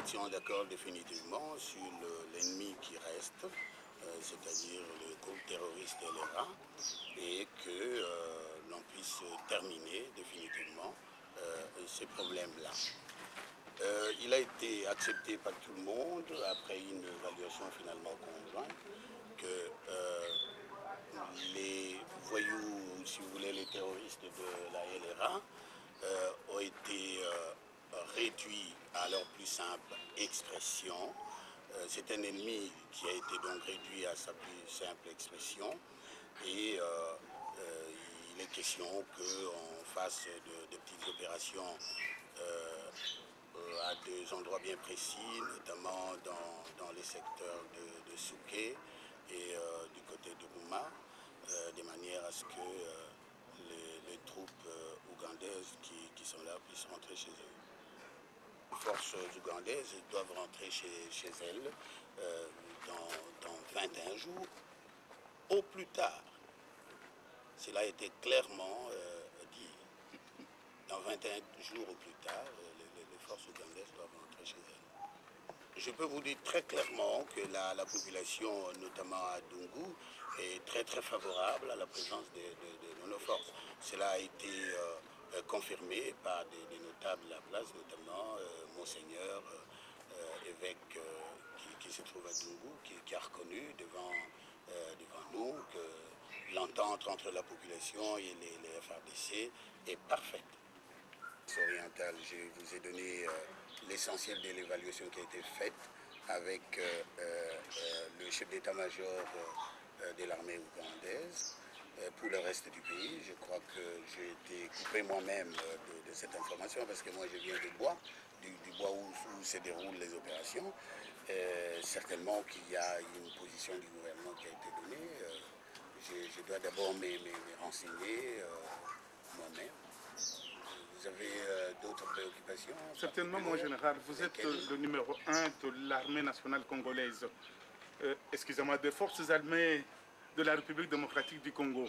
mettions d'accord définitivement sur l'ennemi qui reste, c'est-à-dire le groupe terroriste LRA, et que l'on puisse terminer définitivement ces problèmes-là. Il a été accepté par tout le monde, après une évaluation finalement conjointe, que les voyous, si vous voulez, les terroristes de la LRA, ont été réduits à leur plus simple expression. C'est un ennemi qui a été donc réduit à sa plus simple expression, et il est question qu'on fasse de petites opérations à des endroits bien précis, notamment dans les secteurs de Souké et du côté de Bouma, de manière à ce que les troupes ougandaises qui sont là puissent rentrer chez eux. Les forces ougandaises doivent rentrer chez elles dans 21 jours, au plus tard. Cela a été clairement dit. Dans 21 jours au plus tard, les forces ougandaises doivent rentrer chez elles. Je peux vous dire très clairement que la population, notamment à Dungu, est très très favorable à la présence de nos forces. Cela a été confirmé par des notables de la place, notamment Monseigneur, évêque qui se trouve à Dungu, qui a reconnu devant nous que l'entente entre la population et les FARDC est parfaite. Orientale, je vous ai donné l'essentiel de l'évaluation qui a été faite avec le chef d'état-major de l'armée ougandaise. Pour le reste du pays, je crois que j'ai été coupé moi-même de cette information parce que moi je viens du bois où se déroulent les opérations. Certainement qu'il y a une position du gouvernement qui a été donnée. Je dois d'abord me renseigner moi-même. Vous avez d'autres préoccupations? Certainement, mon général. Vous êtes le numéro 1 de l'armée nationale congolaise. Excusez-moi, des forces armées de la République démocratique du Congo.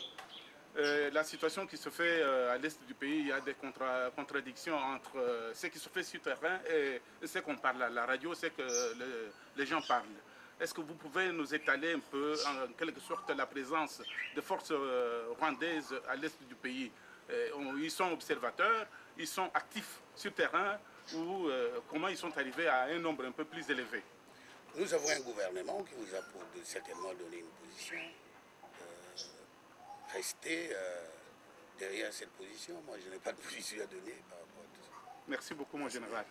La situation qui se fait à l'est du pays, il y a des contradictions entre ce qui se fait sur le terrain et ce qu'on parle à la radio, ce que les gens parlent. Est-ce que vous pouvez nous étaler un peu, en quelque sorte, la présence de forces rwandaises à l'est du pays? Ils sont observateurs, ils sont actifs sur le terrain, ou comment ils sont arrivés à un nombre un peu plus élevé? Nous avons un gouvernement qui vous a certainement donné une position. Restez derrière cette position. Moi, je n'ai pas de position à donner par rapport à tout ça. Merci beaucoup, mon général.